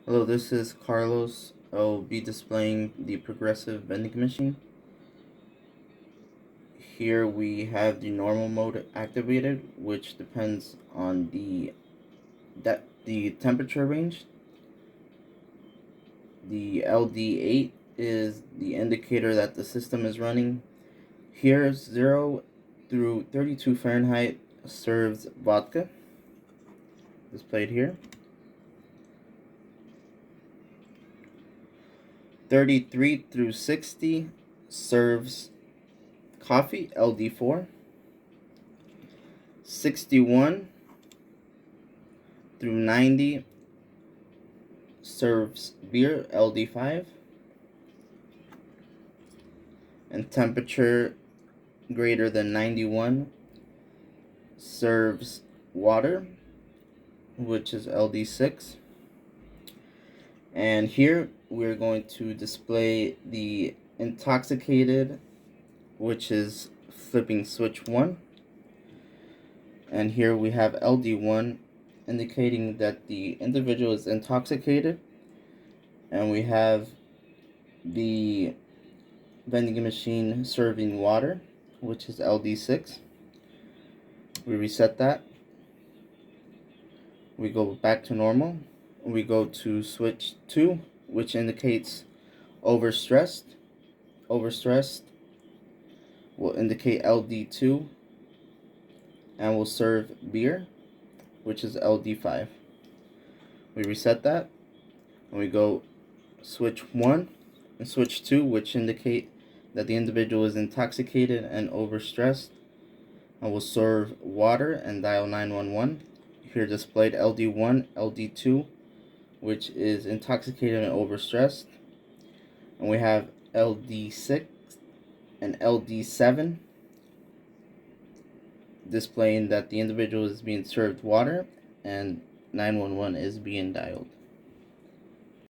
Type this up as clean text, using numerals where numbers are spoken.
Hello, this is Carlos. I'll be displaying the progressive vending machine. Here we have the normal mode activated, which depends on the temperature range. The LD8 is the indicator that the system is running. Here, 0 through 32 Fahrenheit serves vodka, displayed here. 33 through 60 serves coffee, LD4. 61 through 90 serves beer, LD5. And temperature greater than 91 serves water, which is LD6. And here we're going to display the intoxicated, which is flipping switch 1. And here we have LD1 indicating that the individual is intoxicated. And we have the vending machine serving water, which is LD6. We reset that. We go back to normal. We go to switch 2, which indicates overstressed. Overstressed will indicate LD2 and will serve beer, which is LD5. We reset that and we go switch 1 and switch 2, which indicate that the individual is intoxicated and overstressed and will serve water, and dial 911. Here displayed LD1, LD2, which is intoxicated and overstressed. And we have LD6 and LD7 displaying that the individual is being served water and 911 is being dialed.